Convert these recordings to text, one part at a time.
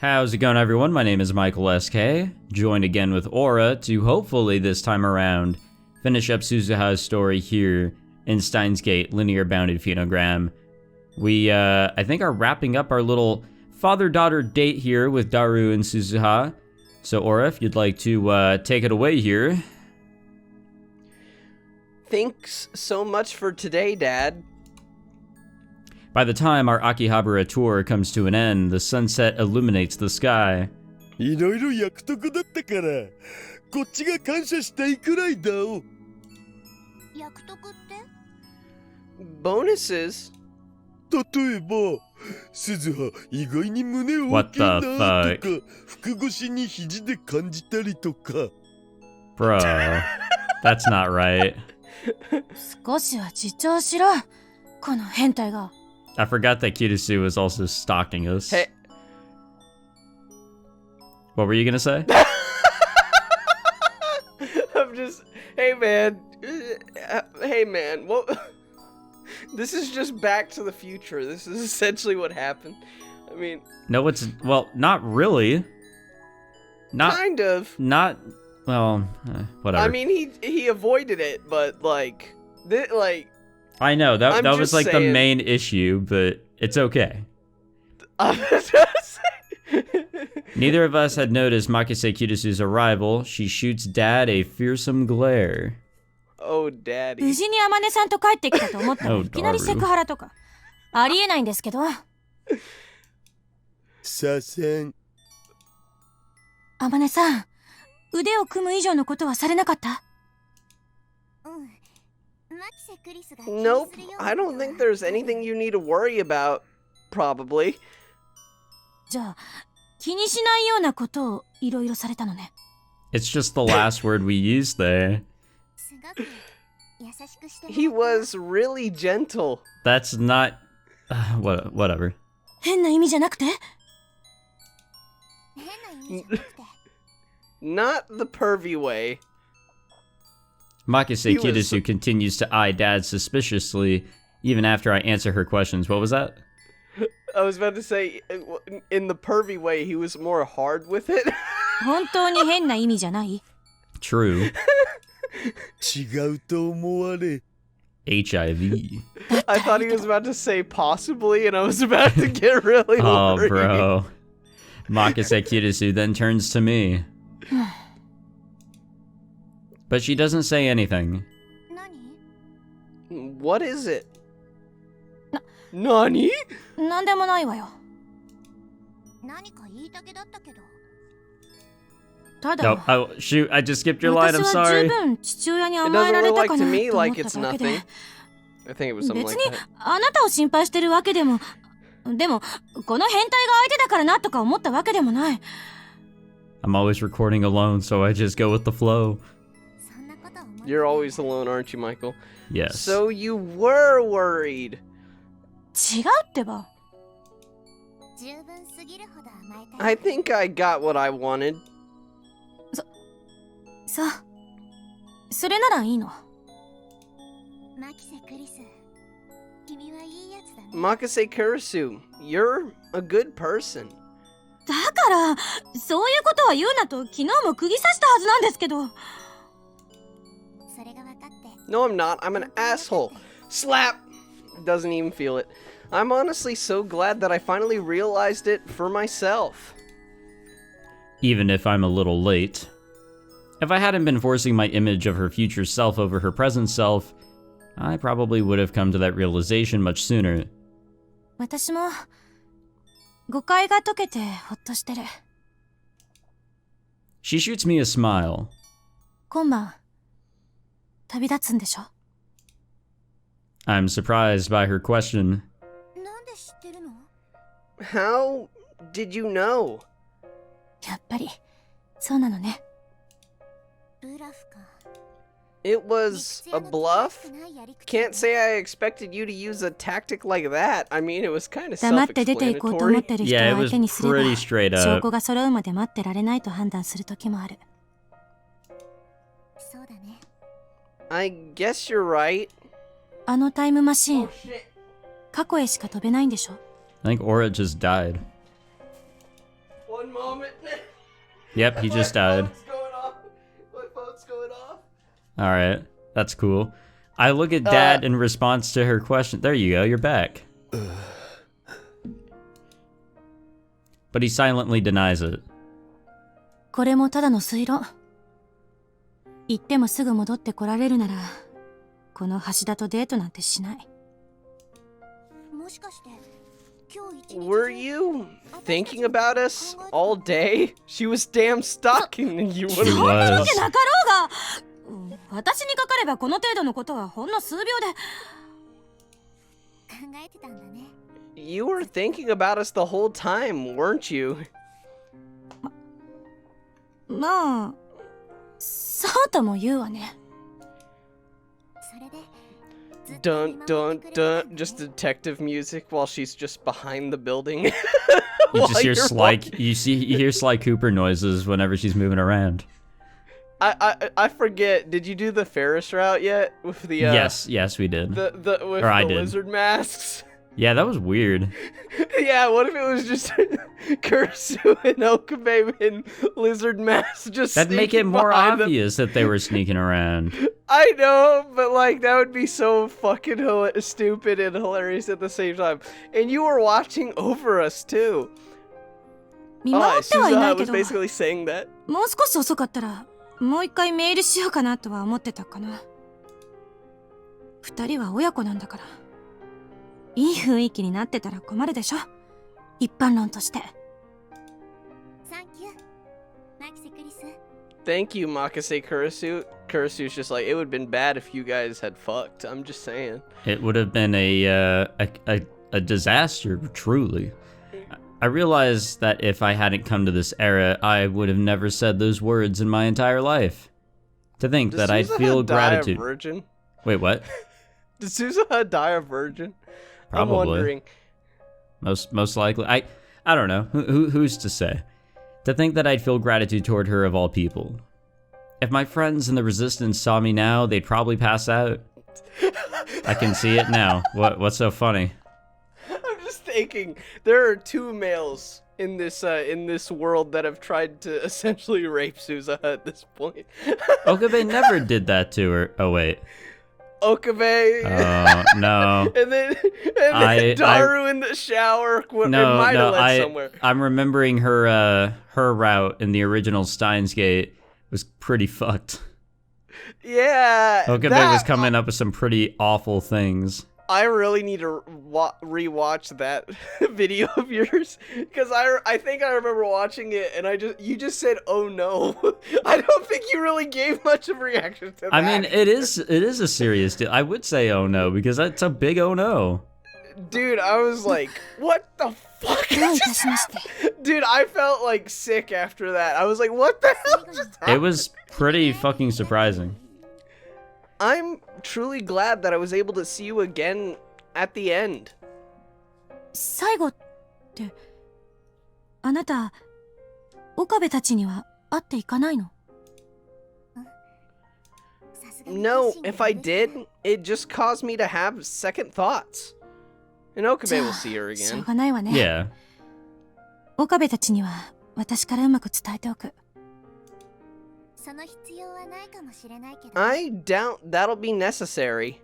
How's it going, everyone? My name is Michael SK, joined again with Aura to hopefully this time around finish up Suzuha's story here in Steins Gate Linear Bounded Phenogram. We, I think, are wrapping up our little father-daughter date here with Daru and Suzuha. So, Aura, if you'd like to take it away here. Thanks so much for today, Dad. By the time our Akihabara tour comes to an end, the sunset illuminates the sky. いろいろ約束だったから、こっちが感謝したいくらいだお。約束って？ Bonuses? 例えば、鈴葉意外に胸大 What きい the なと fuck? か、服越しに肘で感じたりとか。Bro, that's not right. 少しは自重しろ、この変態が。I forgot that Kirisu was also stalking us. Hey. What were you gonna say? I'm just, hey man, what? This is just Back to the Future. This is essentially what happened. I mean, No, it's, well, not really. Not, kind of. not, well, whatever. I mean, he avoided it, but like, I know, that I'm was just like the saying. main issue, but it's okay. I'm just Neither of us had noticed Makise Kirisu's arrival. She shoots Dad a fearsome glare. Oh, Daddy. 無事に天音さんと帰ってきたと思ったら Oh, いきなりセクハラとか。ありえないんですけど。させん。天音さん、腕を組む以上のことはされなかった？ Nope, I don't think there's anything you need to worry about. Probably. じゃあ、気にしないようなことをいろいろされたのね。 It's just the last word we used there. He was really gentle. That's not... whatever. 変な意味じゃなくて？ Not the pervy way. Makise He was- Kirisu continues to eye Dad suspiciously, even after I answer her questions. What was that? I was about to say, in the pervy way, he was more hard with it. 本当に変な意味じゃない？ True. 違うと思われ。HIV. I thought he was about to say possibly, and I was about to get really Oh, worried. bro. Makise Kirisu then turns to me. But she doesn't say anything. What is it? Nani? なんでもないわよ。ただ、 No, oh, shoot, I just skipped your line, I'm 私は十 sorry. 分父親に It 甘え doesn't られ look た like か to な me と思 like った it's だけで。 nothing. I think it was something 別 like に that. あなたを心配してるわけでも、でもこの変態が相手だからなとか思ったわけでもない。 I'm always recording alone, so I just go with the flow. You're always alone, aren't you, Michael? Yes. So you were worried. 違うってば。 I think I got what I wanted. そう。それならいいの。 Makise Kurisu, you're a good person. だからそういうことは言うなと昨日も釘刺したはずなんですけど。 No, I'm not. I'm an asshole. Slap! Doesn't even feel it. I'm honestly so glad that I finally realized it for myself. Even if I'm a little late. If I hadn't been forcing my image of her future self over her present self, I probably would have come to that realization much sooner. 私も誤解が解けてほっとしてる。 She shoots me a smile. 今晩旅立つんでしょ？ I'm surprised by her question. なんで知ってるの？ How did you know? やっぱりそうなのね。 It was a bluff? Can't say I expected you to use a tactic like that. I mean, it was kind of 黙って出ていこうと思っ self-explanatory. てる人を Yeah, it 相 was 手にすれば pretty straight 証 up. 拠が揃うまで待ってられないと判断する時もある。 I guess you're right. あのタイムマシーン、過去へしか飛べないんでしょ？ I think Aura just died. One moment. Yep, he just died. My phone's going off. Alright, that's cool. I look at Dad in response to her question. There you go, you're back. But he silently denies it. これもただの推論。行ってもすぐ戻ってこられるなら、この橋田とデートなんてしない。もしかして、今日一日 Were you thinking about us all day? She was damn stalking you. She そんなわ was. けなかろうが、私にかかればこの程度のことはほんの数秒で。考えてたんだね。You were thinking about us the whole time, weren't you? まあ、そうとも言うわね。 Dun dun dun, just detective music while she's just behind the building. You While just hear you're Sly. walking. You hear Sly Cooper noises whenever she's moving around. I forget. Did you do the Ferris route yet with the? Yes, we did. With Or I the did. lizard masks. Yeah, that was weird. Yeah, what if it was just Kursu and Okabe in lizard masks just That'd make it sneaking more behind them? obvious that they were sneaking around. I know, but like that would be so fucking stupid and hilarious at the same time. And you were watching over us too. 見守ってはいな Suzuha いけ was ど、 basically saying that. もう少し遅かったら、もう一回メールしようかなとは思ってたかな。二人は親子なんだから。いい雰囲気になってたら困るでしょ。一般論として。Thank you, Makase Kurisu. Kurisu's just like, it would have been bad if you guys had fucked. I'm just saying. It would have been a disaster, truly. I realized that if I hadn't come to this era, I would have never said those words in my entire life. To think that I'd Suzuha feel die gratitude. A virgin? Wait, what? Did Suzuha die a virgin? Probably. I'm wondering. Most likely. I don't know. Who's to say? To think that I'd feel gratitude toward her of all people. If my friends in the Resistance saw me now, they'd probably pass out. I can see it now. What's so funny? I'm just thinking there are two males in this world that have tried to essentially rape Suzuha at this point. Okabe never did that to her. Oh wait. Okabe. Oh no. and then Daru in the shower. It might have led somewhere. I'm remembering her route in the original Steins Gate was pretty fucked. Yeah. Okabe was coming up with some pretty awful things. I really need to rewatch that video of yours because I think I remember watching it and you just said oh no. I don't think you really gave much of a reaction to that. I mean, it is a serious deal. I would say oh no because that's a big oh no. Dude, I was like, what the fuck? Dude, I felt like sick after that. I was like, what the hell just happened? It was pretty fucking surprising. I'm truly glad that I was able to see you again at the end. 最後って、あなた、岡部たちには会っていかないの? No, if I did, it just caused me to have second thoughts. And Okabe will see her しょう again. がないわね。Yeah. 岡部たちには私からうまく伝えておく。 I doubt that'll be necessary.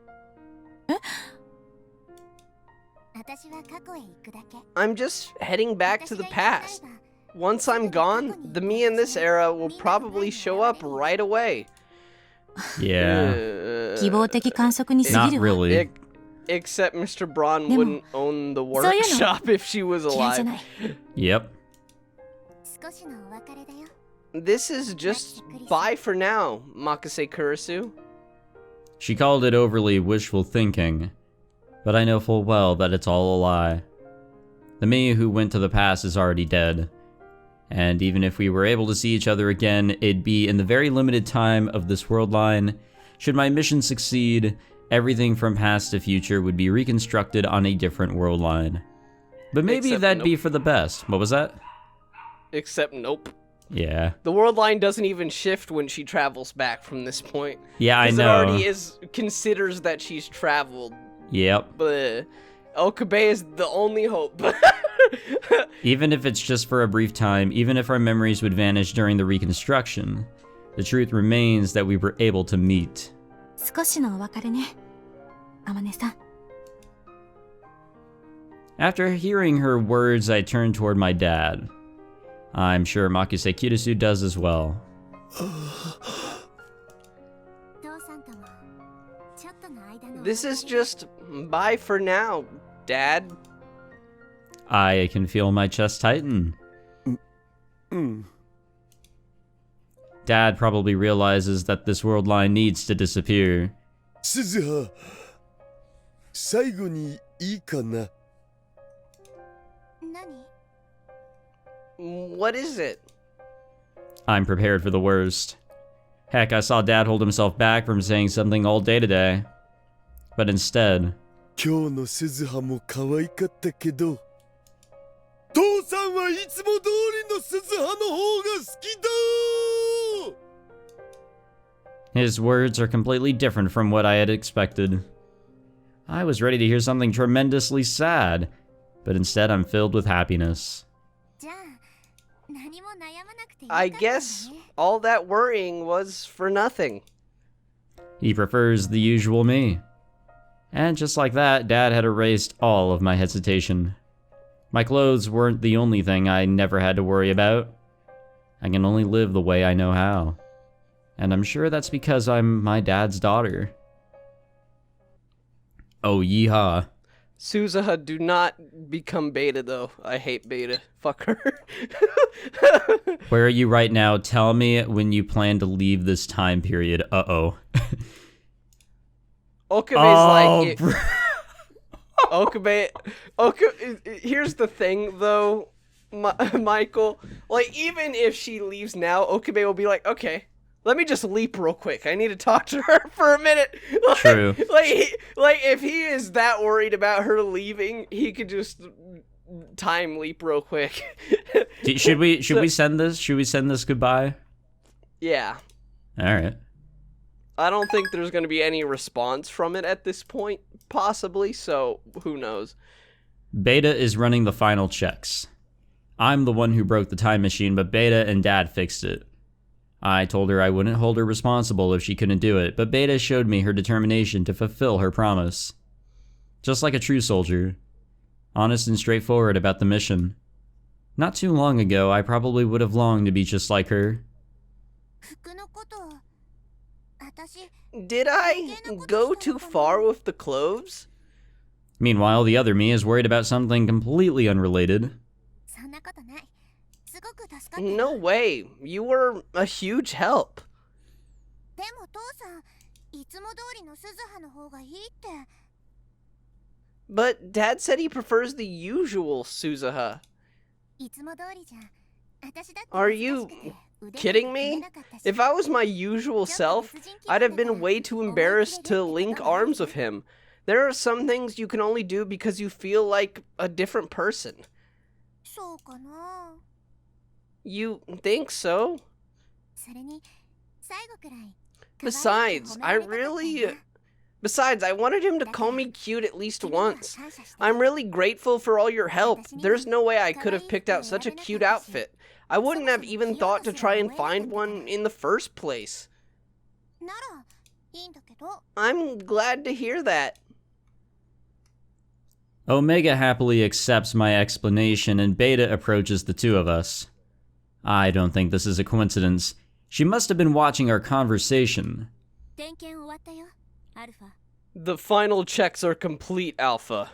I'm just heading back to the past. Once I'm gone, the me in this era will probably show up right away. Yeah. 希望的観測に過 Not ぎるわ。 really. Except Mr. Braun wouldn't own the workshop if she was 嫌いじゃ alive. ない。 Yep. This is just bye for now, Makase Kurisu. She called it overly wishful thinking, but I know full well that it's all a lie. The me who went to the past is already dead, and even if we were able to see each other again, it'd be in the very limited time of this world line. Should my mission succeed, everything from past to future would be reconstructed on a different world line. But maybe Except that'd nope. be for the best. What was that? Except nope. Yeah. The world line doesn't even shift when she travels back from this point. Yeah, I 'Cause know. it already considers that she's traveled. Yep. But Okabe is the only hope. Even if it's just for a brief time, even if our memories would vanish during the reconstruction, the truth remains that we were able to meet. 少しのお別れね、天音さん。 After hearing her words, I turned toward my dad. I'm sure Makise Kirisu does as well. This is just bye for now, Dad. I can feel my chest tighten. Dad probably realizes that this world line needs to disappear. Suzuha, 最後にいいかな? What is it? I'm prepared for the worst. Heck, I saw Dad hold himself back from saying something all day today. But instead... 今日のSuzuhaも可愛かったけど、父さんはいつも通りのSuzuhaの方が好きだ! His words are completely different from what I had expected. I was ready to hear something tremendously sad, but instead I'm filled with happiness. I guess all that worrying was for nothing. He prefers the usual me. And just like that, Dad had erased all of my hesitation. My clothes weren't the only thing I never had to worry about. I can only live the way I know how. And I'm sure that's because I'm my dad's daughter. Oh, yeehaw. Suzuha, do not become beta, though. I hate beta. Fuck her. Where are you right now? Tell me when you plan to leave this time period. Uh-oh. Okabe's Okabe... Here's the thing, though, Michael. Like, even if she leaves now, Okabe will be like, okay, let me just leap real quick. I need to talk to her for a minute. Like, True. Like, if he is that worried about her leaving, he could just time leap real quick. Should we send this? Should we send this goodbye? Yeah. All right. I don't think there's going to be any response from it at this point, possibly, so who knows. Beta is running the final checks. I'm the one who broke the time machine, but Beta and Dad fixed it. I told her I wouldn't hold her responsible if she couldn't do it, but Beta showed me her determination to fulfill her promise. Just like a true soldier. Honest and straightforward about the mission. Not too long ago, I probably would have longed to be just like her. Did I go too far with the clothes? Meanwhile, the other me is worried about something completely unrelated. No way. You were a huge help. But Dad said he prefers the usual Suzuha. Are you kidding me? If I was my usual self, I'd have been way too embarrassed to link arms with him. There are some things you can only do because you feel like a different person. You think so? Besides, I wanted him to call me cute at least once. I'm really grateful for all your help. There's no way I could have picked out such a cute outfit. I wouldn't have even thought to try and find one in the first place. I'm glad to hear that. Omega happily accepts my explanation and Beta approaches the two of us. I don't think this is a coincidence. She must have been watching our conversation. The final checks are complete, Alpha.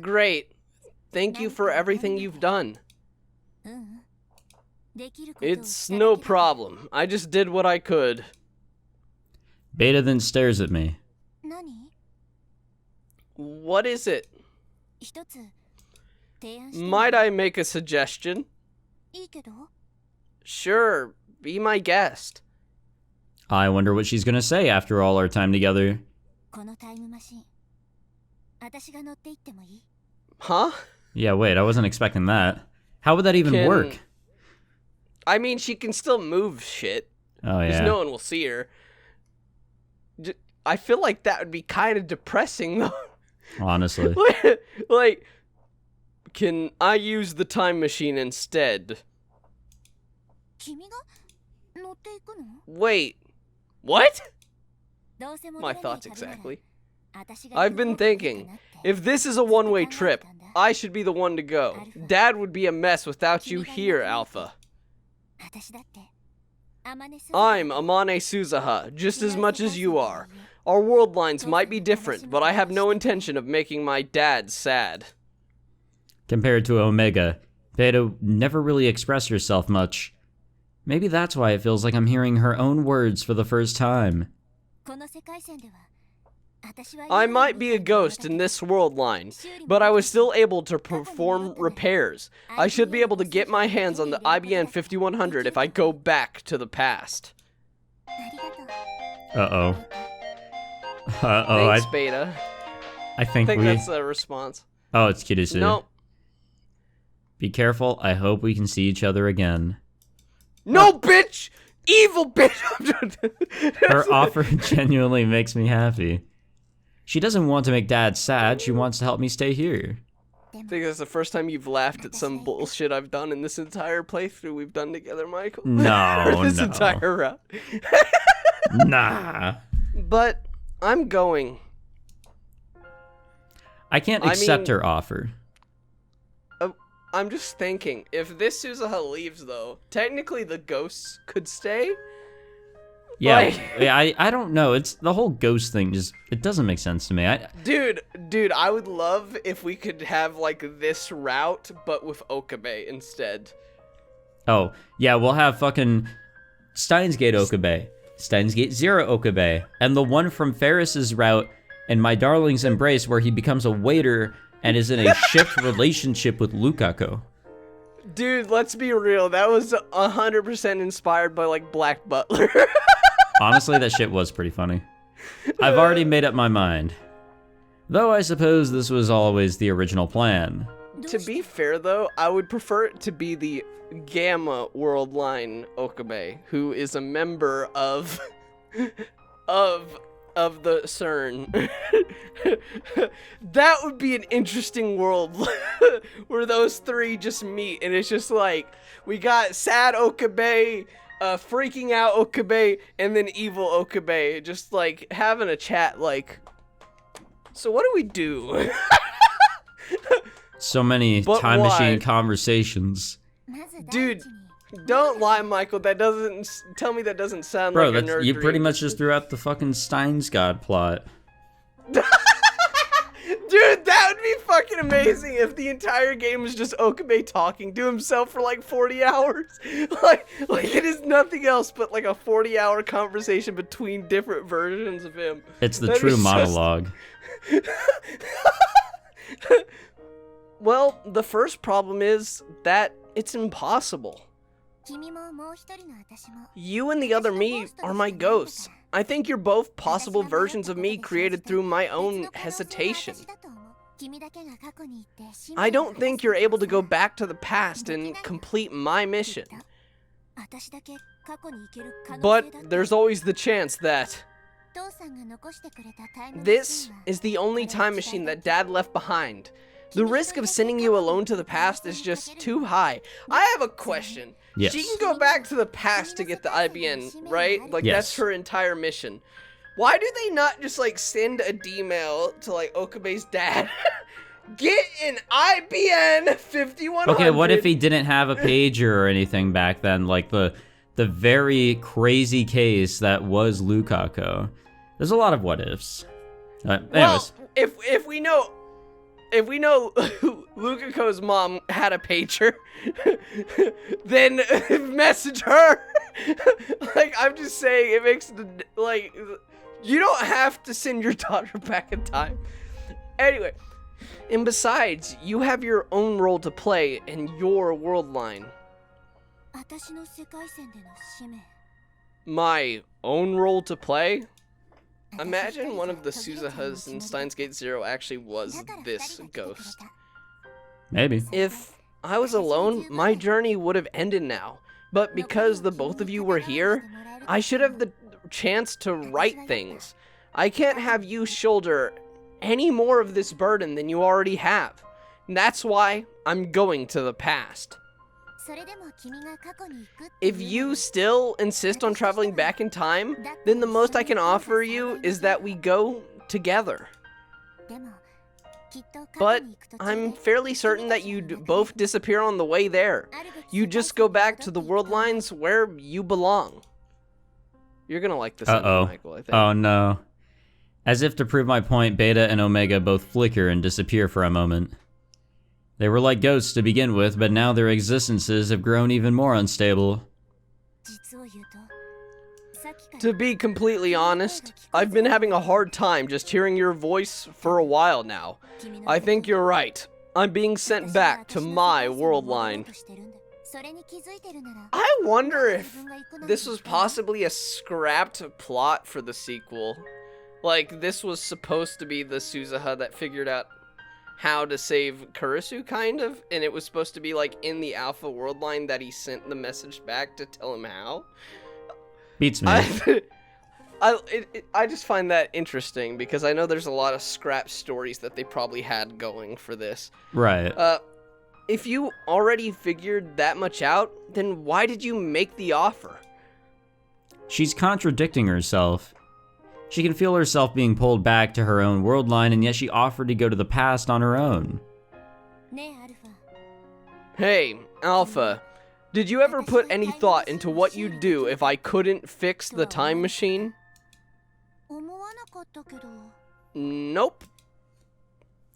Great. Thank you for everything you've done. It's no problem. I just did what I could. Beta then stares at me. What is it? Might I make a suggestion? Sure, be my guest. I wonder what she's gonna say after all our time together. Huh? Yeah, wait, I wasn't expecting that. How would that even work? I mean, she can still move shit. Oh, Because yeah. no one will see her. I feel like that would be kind of depressing, though. Honestly. Like, can I use the time machine instead? Wait, what? My thoughts exactly. I've been thinking, if this is a one-way trip, I should be the one to go. Dad would be a mess without you here, Alpha. I'm Amane Suzuha, just as much as you are. Our world lines might be different, but I have no intention of making my dad sad. Compared to Omega, Beta never really expressed herself much. Maybe that's why it feels like I'm hearing her own words for the first time. I might be a ghost in this world line, but I was still able to perform repairs. I should be able to get my hands on the IBN 5100 if I go back to the past. Uh-oh. Uh-oh. Thanks, Beta. I think that's the response. Oh, it's Kirisu. No. Be careful. I hope we can see each other again. No, bitch! Evil bitch! Her offer genuinely makes me happy. She doesn't want to make Dad sad. She wants to help me stay here. I think that's the first time you've laughed at some bullshit I've done in this entire playthrough we've done together, Michael. No, this no. entire route. Nah. But I'm going. I can't accept her offer. I'm just thinking, if this Suzuha leaves, though, technically the ghosts could stay. Yeah, I don't know. It's the whole ghost thing. It doesn't make sense to me. Dude, I would love if we could have like this route, but with Okabe instead. Oh yeah, we'll have fucking Steins Gate Okabe, Steins Gate Zero Okabe, and the one from Ferris's route and My Darling's Embrace, where he becomes a waiter and is in a shift relationship with Lukako. Dude, let's be real. That was 100% inspired by like Black Butler. Honestly, that shit was pretty funny. I've already made up my mind. Though I suppose this was always the original plan. To be fair, though, I would prefer it to be the Gamma World Line Okabe, who is a member of the CERN. That would be an interesting world where those three just meet, and it's just like, we got sad Okabe, freaking out Okabe, and then evil Okabe, just like having a chat like, so what do we do? So many time machine conversations. Dude, don't lie, Michael. That doesn't, tell me that doesn't sound like a nerd you dream. pretty much just threw out the fucking Steins God plot. Dude, that would be fucking amazing if the entire game was just Okabe talking to himself for like 40 hours. Like it is nothing else but like a 40-hour conversation between different versions of him. It's the true monologue. Well, the first problem is that it's impossible. You and the other me are my ghosts. I think you're both possible versions of me created through my own hesitation. I don't think you're able to go back to the past and complete my mission. But there's always the chance that this is the only time machine that Dad left behind. The risk of sending you alone to the past is just too high. I have a question. Yes. She can go back to the past to get the IBN, right? Like, Yes. That's her entire mission. Why do they not just, like, send a D-mail to, like, Okabe's dad? Get an IBN 5100. Okay, what if he didn't have a pager or anything back then? Like the very crazy case that was Lukako. There's a lot of what ifs. Anyways. Well, if we know Lukako's mom had a pager, then message her. Like, I'm just saying, it makes like, you don't have to send your daughter back in time. Anyway, and besides, you have your own role to play in your world line. My own role to play? Imagine one of the Suzuhas in Steins Gate Zero actually was this ghost. Maybe. If I was alone, my journey would have ended now. But because the both of you were here, I should have the chance to write things. I can't have you shoulder any more of this burden than you already have. And that's why I'm going to the past. If you still insist on traveling back in time, then the most I can offer you is that we go together. But I'm fairly certain that you'd both disappear on the way there. You just go back to the world lines where you belong. You're gonna like this ending, Michael, I think. Oh no. As if to prove my point, Beta and Omega both flicker and disappear for a moment. They were like ghosts to begin with, but now their existences have grown even more unstable. To be completely honest, I've been having a hard time just hearing your voice for a while now. I think you're right. I'm being sent back to my world line. I wonder if this was possibly a scrapped plot for the sequel. Like, this was supposed to be the Suzuha that figured out how to save Kurisu, kind of, and it was supposed to be, like, in the Alpha world line that he sent the message back to tell him how. Beats me. I just find that interesting, because I know there's a lot of scrap stories that they probably had going for this. Right. If you already figured that much out, then why did you make the offer? She's contradicting herself. She can feel herself being pulled back to her own world line, and yet she offered to go to the past on her own. Hey, Alpha. Did you ever put any thought into what you'd do if I couldn't fix the time machine? Nope.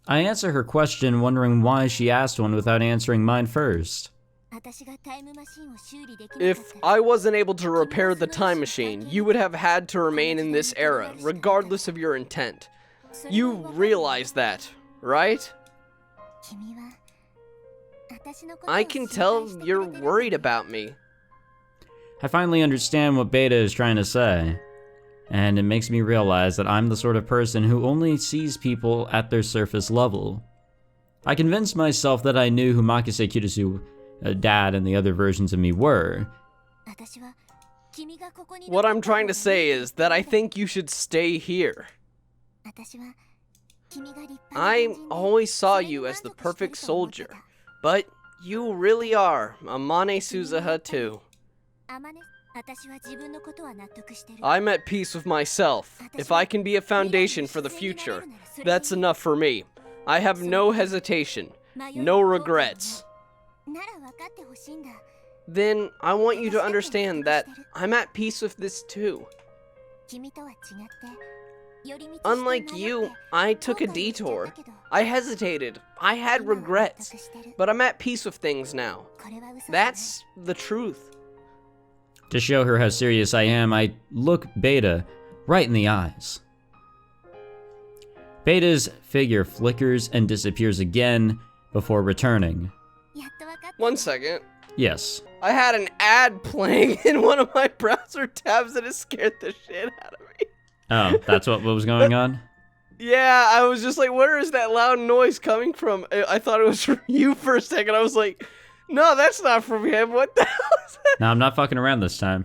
I answer her question, wondering why she asked one without answering mine first. If I wasn't able to repair the time machine, you would have had to remain in this era, regardless of your intent. You realize that, right? I can tell you're worried about me. I finally understand what Beta is trying to say, and it makes me realize that I'm the sort of person who only sees people at their surface level. I convinced myself that I knew who Makise Kirisu, Dad, and the other versions of me were. What I'm trying to say is that I think you should stay here. I always saw you as the perfect soldier, but you really are a Mane Suzuha too. I'm at peace with myself. If I can be a foundation for the future, that's enough for me. I have no hesitation, no regrets. Then I want you to understand that I'm at peace with this too. Unlike you, I took a detour. I hesitated. I had regrets. But I'm at peace with things now. That's the truth. To show her how serious I am, I look Beta right in the eyes. Beta's figure flickers and disappears again before returning. 1 second. Yes. I had an ad playing in one of my browser tabs and it scared the shit out of me. Oh, that's what was going on? Yeah, I was just like, where is that loud noise coming from? I thought it was from you for a second. I was like, no, that's not from him. What the hell is that? No, I'm not fucking around this time.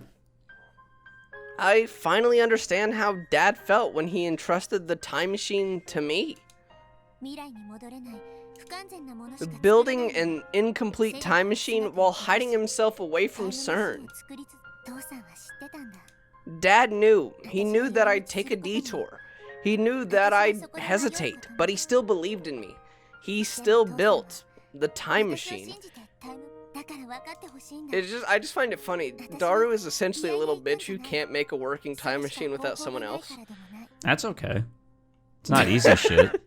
I finally understand how Dad felt when he entrusted the time machine to me. Building an incomplete time machine while hiding himself away from CERN. Dad knew. He knew that I'd take a detour. He knew that I'd hesitate, but he still believed in me. He still built the time machine. I just find it funny. Daru is essentially a little bitch who can't make a working time machine without someone else. That's okay. It's not easy shit.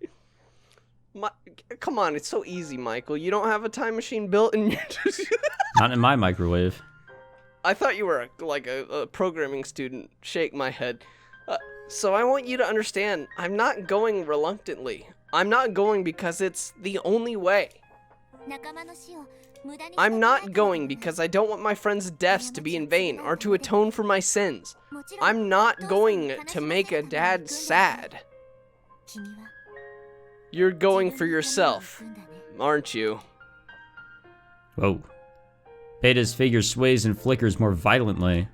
Come on, it's so easy, Michael. You don't have a time machine built and you're just... Not in my microwave. I thought you were a programming student. Shake my head. So I want you to understand, I'm not going reluctantly. I'm not going because it's the only way. I'm not going because I don't want my friends' deaths to be in vain or to atone for my sins. I'm not going to make a dad sad. You're going for yourself, aren't you? Whoa. Beta's figure sways and flickers more violently.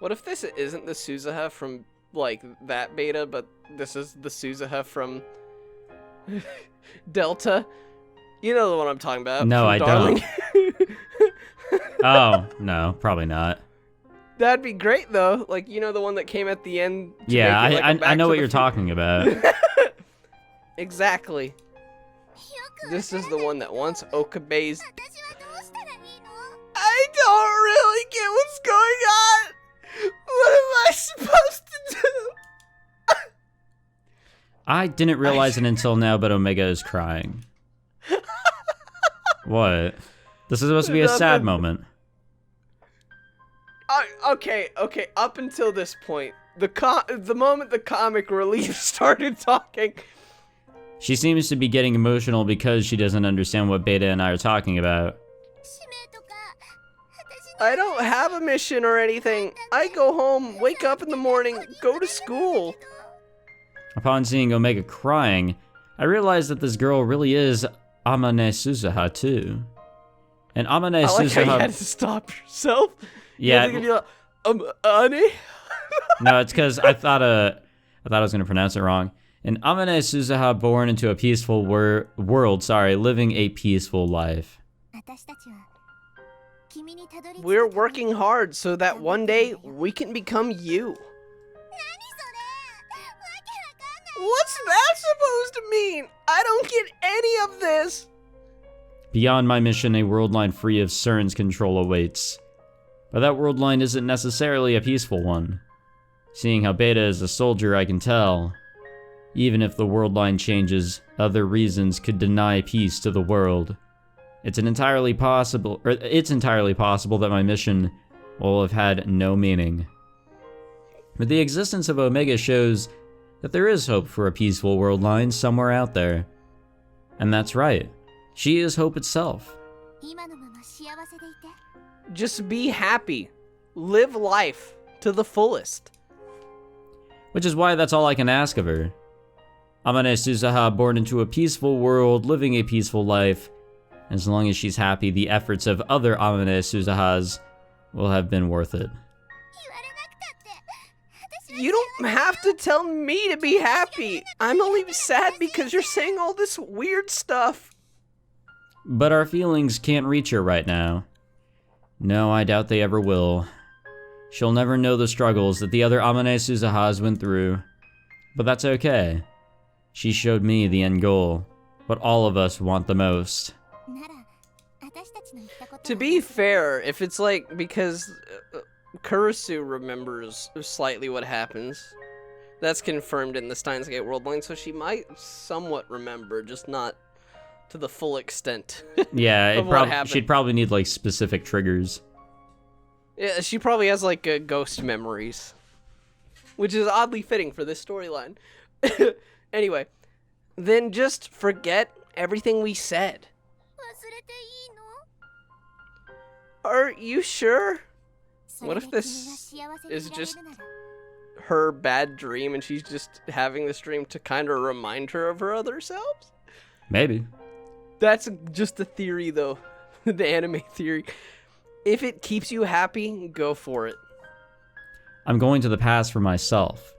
What if this isn't the Suzuha from, like, that beta, but this is the Suzuha from Delta? You know the one I'm talking about. No, from I Darling. don't. Oh, no, probably not. That'd be great, though. Like, you know the one that came at the end? To Yeah, make it, like, a I Back know to what the you're talking about. Exactly. This is the one that wants Okabe's... I don't really get what's going on! What am I supposed to do? I didn't realize it until now, but Omega is crying. What? This is supposed to be a sad moment. Okay, up until this point, the moment the comic relief started talking... She seems to be getting emotional because she doesn't understand what Beta and I are talking about. I don't have a mission or anything. I go home, wake up in the morning, go to school. Upon seeing Omega crying, I realized that this girl really is Amane Suzuha too. And Amane I like Suzuha... how you had to stop yourself. Yeah. You had to be like, honey? No, it's because I thought I was going to pronounce it wrong. And Amane Suzuha born into a peaceful world, living a peaceful life. We're working hard so that one day we can become you. What's that supposed to mean? I don't get any of this. Beyond my mission, a world line free of CERN's control awaits. But that world line isn't necessarily a peaceful one. Seeing how Beta is a soldier, I can tell. Even if the world line changes, other reasons could deny peace to the world. It's entirely possible that my mission will have had no meaning. But the existence of Omega shows that there is hope for a peaceful world line somewhere out there. And that's right. She is hope itself. Just be happy. Live life to the fullest. Which is why that's all I can ask of her. Amane Suzuha born into a peaceful world, living a peaceful life. As long as she's happy, the efforts of other Amane Suzuhas will have been worth it. You don't have to tell me to be happy. I'm only sad because you're saying all this weird stuff. But our feelings can't reach her right now. No, I doubt they ever will. She'll never know the struggles that the other Amane Suzuhas went through. But that's okay. She showed me the end goal, what all of us want the most. To be fair, if it's like, because Kurisu remembers slightly what happens, that's confirmed in the Steins Gate Worldline, so she might somewhat remember, just not to the full extent. Yeah, she'd probably need like specific triggers. Yeah, she probably has like ghost memories, which is oddly fitting for this storyline. Anyway, then just forget everything we said. Are you sure? What if this is just her bad dream and she's just having this dream to kind of remind her of her other selves? Maybe. That's just a theory, though. The anime theory. If it keeps you happy, go for it. I'm going to the past for myself.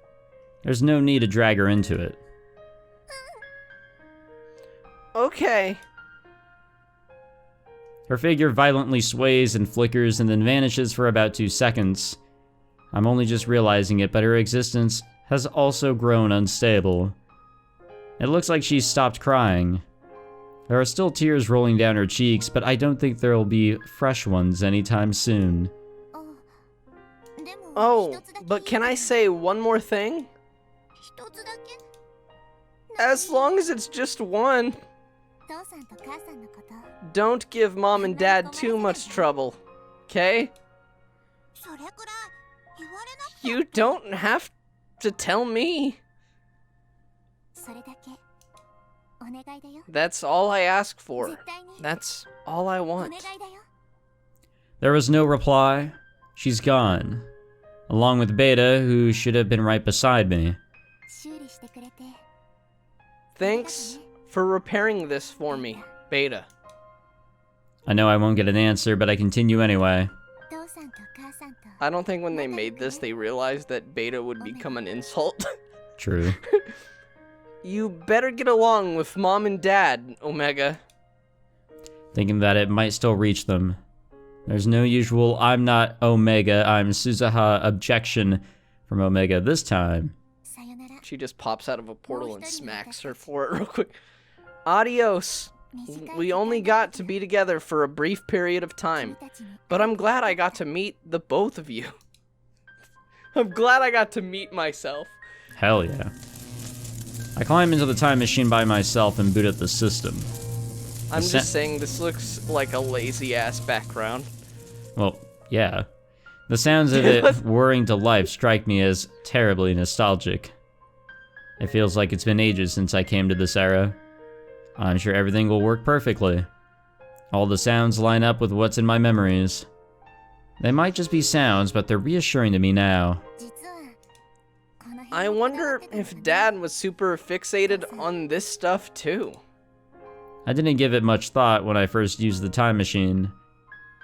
There's no need to drag her into it. Okay. Her figure violently sways and flickers and then vanishes for about 2 seconds. I'm only just realizing it, but her existence has also grown unstable. It looks like she's stopped crying. There are still tears rolling down her cheeks, but I don't think there'll be fresh ones anytime soon. Oh, but can I say one more thing? As long as it's just one. Don't give Mom and Dad too much trouble, okay? You don't have to tell me. That's all I ask for. That's all I want. There was no reply. She's gone. Along with Beta, who should have been right beside me. Thanks for repairing this for me, Beta. I know I won't get an answer, but I continue anyway. I don't think when they made this, they realized that beta would become an insult. True. You better get along with mom and dad, Omega. Thinking that it might still reach them. There's no usual "I'm not Omega, I'm Suzuha" objection from Omega this time. She just pops out of a portal and smacks her for it real quick. Adios. We only got to be together for a brief period of time, but I'm glad I got to meet the both of you. I'm glad I got to meet myself. Hell yeah. I climb into the time machine by myself and boot up the system. I'm just saying this looks like a lazy-ass background. Well, yeah. The sounds of it whirring to life strike me as terribly nostalgic. It feels like it's been ages since I came to this era. I'm sure everything will work perfectly. All the sounds line up with what's in my memories. They might just be sounds, but they're reassuring to me now. I wonder if Dad was super fixated on this stuff too. I didn't give it much thought when I first used the time machine,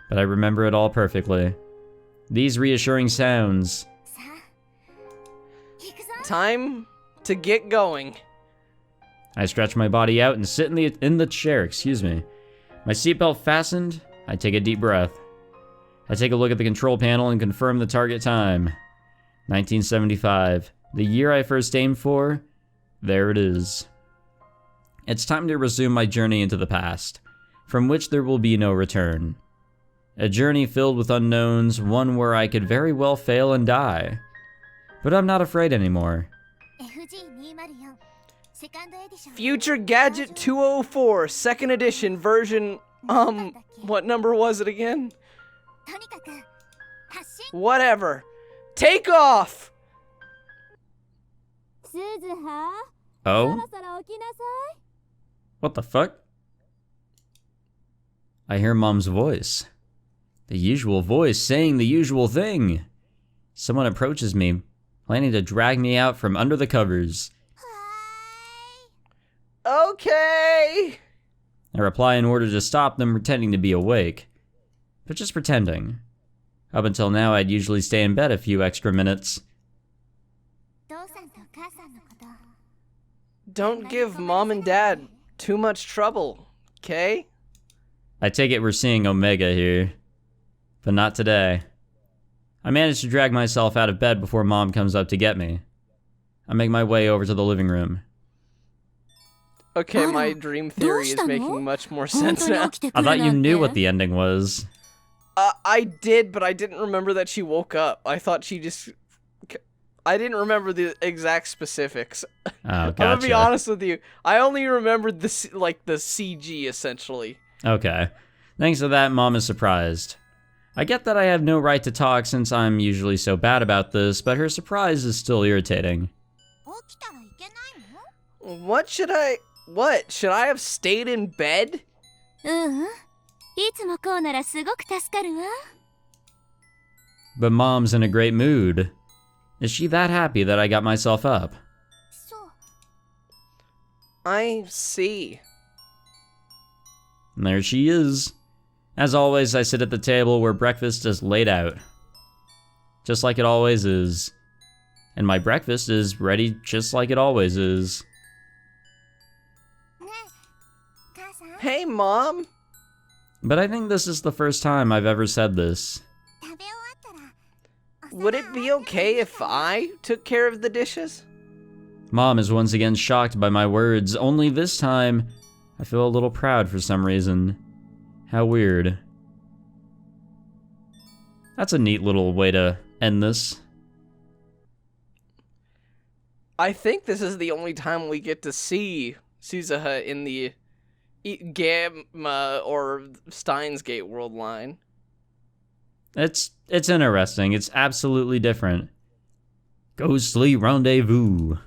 but I remember it all perfectly. These reassuring sounds. Time to get going. I stretch my body out and sit in the chair, excuse me. My seatbelt fastened, I take a deep breath. I take a look at the control panel and confirm the target time. 1975, the year I first aimed for. There it is. It's time to resume my journey into the past, from which there will be no return. A journey filled with unknowns, one where I could very well fail and die. But I'm not afraid anymore. Future Gadget 204, second edition version, what number was it again? Whatever. Take off! Oh? What the fuck? I hear Mom's voice. The usual voice saying the usual thing. Someone approaches me, planning to drag me out from under the covers. Okay! I reply in order to stop them pretending to be awake. But just pretending. Up until now, I'd usually stay in bed a few extra minutes. Don't give Mom and Dad too much trouble, okay? I take it we're seeing Omega here. But not today. I manage to drag myself out of bed before Mom comes up to get me. I make my way over to the living room. Okay, my dream theory is making much more sense now. I thought you knew what the ending was. I did, but I didn't remember that she woke up. I thought she just... I didn't remember the exact specifics. Oh, gotcha. I'm gonna be honest with you. I only remembered the CG, essentially. Okay. Thanks to that, Mom is surprised. I get that I have no right to talk since I'm usually so bad about this, but her surprise is still irritating. What? Should I have stayed in bed? But Mom's in a great mood. Is she that happy that I got myself up? I see. And there she is. As always, I sit at the table where breakfast is laid out. Just like it always is. And my breakfast is ready just like it always is. Hey, Mom! But I think this is the first time I've ever said this. Would it be okay if I took care of the dishes? Mom is once again shocked by my words, only this time I feel a little proud for some reason. How weird. That's a neat little way to end this. I think this is the only time we get to see Suzuha in the Gamma or Steins Gate world line. It's interesting. It's absolutely different. Ghostly Rendezvous.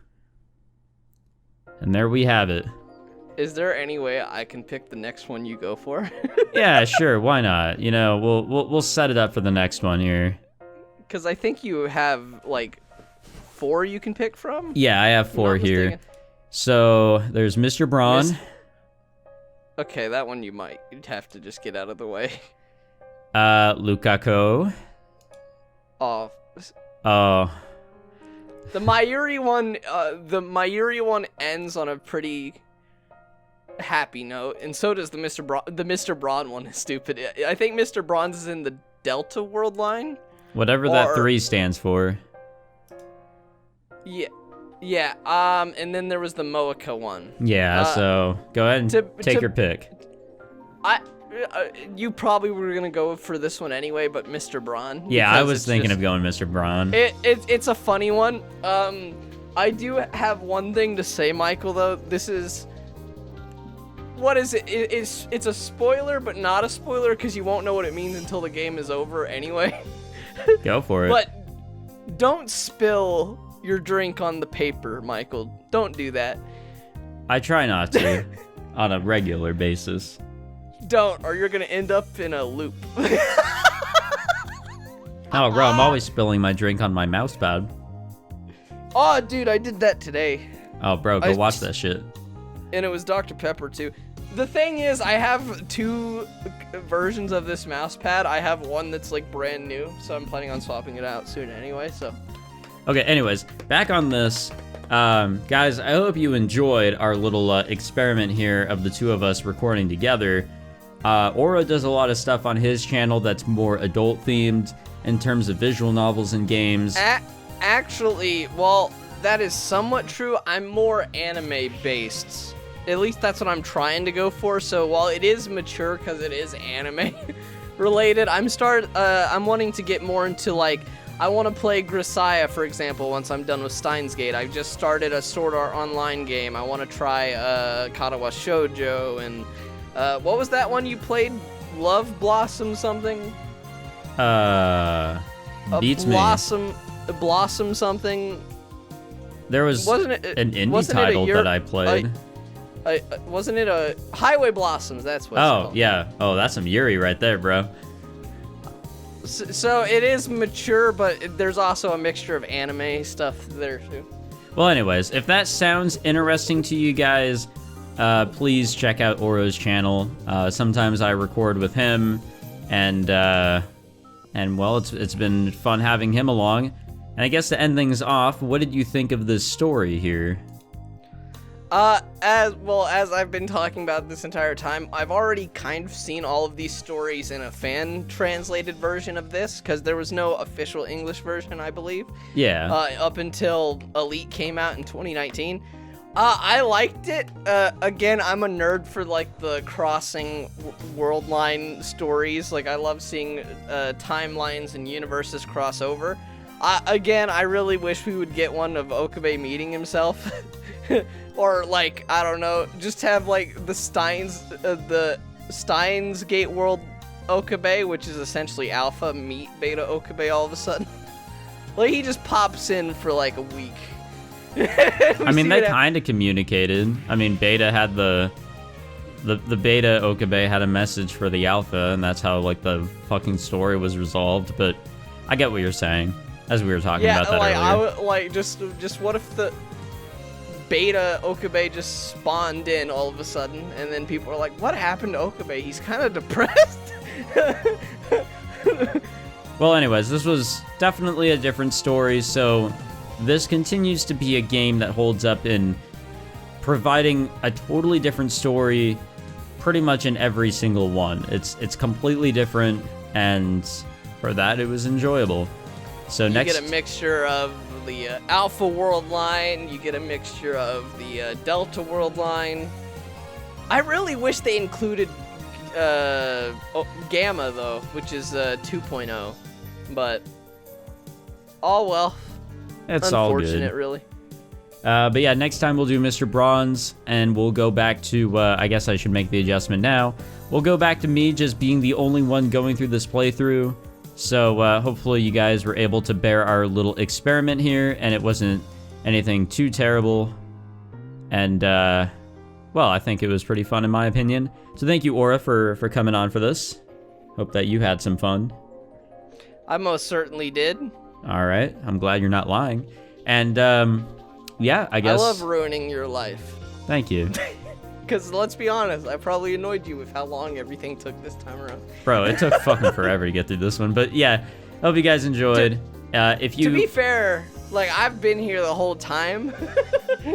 And there we have it. Is there any way I can pick the next one you go for? Yeah, sure. Why not? You know, we'll set it up for the next one here. Because I think you have like 4 you can pick from. Yeah, I have 4 here. Mistaken. So there's Mr. Braun. Okay, that one you'd have to just get out of the way. Lukaku. Oh, Oh, the Mayuri one ends on a pretty happy note, and so does the Mr. Braun one is stupid. I think Mr. Braun's is in the Delta World line. whatever that 3 stands for. Yeah. And then there was the Moeka one. Yeah, so go ahead and take your pick. You probably were gonna go for this one anyway, but Mr. Braun. Yeah, I was thinking of going Mr. Braun. It's a funny one. I do have one thing to say, Michael, though. This is... What is it? It's a spoiler, but not a spoiler, because you won't know what it means until the game is over anyway. Go for it. But don't spill your drink on the paper, Michael. Don't do that. I try not to on a regular basis. Don't, or you're gonna end up in a loop. Oh, bro, I'm always spilling my drink on my mouse pad. Oh, dude, I did that today. Oh, bro, go watch that shit. And it was Dr. Pepper, too. The thing is, I have 2 versions of this mouse pad. I have one that's, like, brand new, so I'm planning on swapping it out soon anyway, so. Okay, anyways, back on this. Guys, I hope you enjoyed our little experiment here of the 2 of us recording together. Aura does a lot of stuff on his channel that's more adult-themed in terms of visual novels and games. Actually, well, that is somewhat true. I'm more anime-based. At least that's what I'm trying to go for. So while it is mature because it is anime related, I'm wanting to get more into, like, I want to play Grisaya, for example, once I'm done with Steins Gate. I've just started a Sword Art Online game. I want to try Katawa Shoujo, and what was that one you played? Love Blossom something? Beats Blossom something. There was wasn't it, an indie title that I played. Wasn't it a Highway Blossoms? That's what it's called. Yeah. Oh, that's some Yuri right there, bro. So it is mature, but there's also a mixture of anime stuff there too. Well, anyways, if that sounds interesting to you guys, please check out Oro's channel. Sometimes I record with him, and well, it's been fun having him along. And I guess to end things off, what did you think of this story here? As I've been talking about this entire time, I've already kind of seen all of these stories in a fan-translated version of this, because there was no official English version, I believe. Yeah. Up until Elite came out in 2019. I liked it. Again, I'm a nerd for, like, the crossing world line stories. Like, I love seeing timelines and universes cross over. Again, I really wish we would get one of Okabe meeting himself. Or, like, I don't know, just have, like, the Steins Gate World Okabe, which is essentially Alpha, meet Beta Okabe all of a sudden. Like, he just pops in for, like, a week. I mean, they kind of communicated. I mean, Beta had the Beta Okabe had a message for the Alpha, and that's how, like, the fucking story was resolved, but I get what you're saying, as we were talking about that earlier. Just what if the Beta Okabe just spawned in all of a sudden, and then people are like, what happened to Okabe? He's kind of depressed. Well, anyways, this was definitely a different story, so this continues to be a game that holds up in providing a totally different story pretty much in every single one. It's completely different, and for that, it was enjoyable. So you get a mixture of the Alpha World line, you get a mixture of the Delta World line. I really wish they included Gamma, though, which is 2.0, but oh well. It's all good. Unfortunate, really. But yeah, next time we'll do Mr. Bronze, and we'll go back to, I guess I should make the adjustment now. We'll go back to me just being the only one going through this playthrough. So hopefully you guys were able to bear our little experiment here, and it wasn't anything too terrible. And, well, I think it was pretty fun in my opinion. So thank you, Aura, for coming on for this. Hope that you had some fun. I most certainly did. All right. I'm glad you're not lying. And, yeah, I guess... I love ruining your life. Thank you. Because let's be honest, I probably annoyed you with how long everything took this time around. Bro, it took fucking forever to get through this one. But yeah, Hope you guys enjoyed. If you To be fair, like, I've been here the whole time,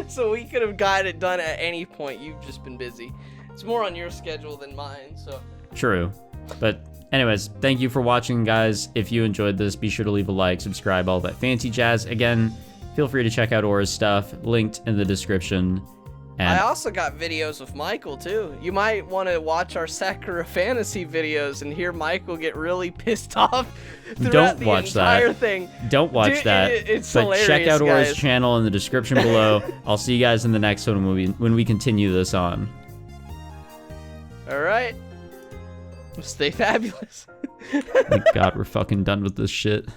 so we could have got it done at any point. You've just been busy. It's more on your schedule than mine, so. True. But anyways, thank you for watching, guys. If you enjoyed this, be sure to leave a like, subscribe, all that fancy jazz. Again, feel free to check out Aura's stuff, linked in the description. And I also got videos with Michael, too. You might want to watch our Sakura Fantasy videos and hear Michael get really pissed off throughout the entire thing. Don't watch Dude, that. It's but hilarious, check out Aura's guys. channel in the description below. I'll see you guys in the next one when we continue this on. All right. Stay fabulous. Thank God we're fucking done with this shit.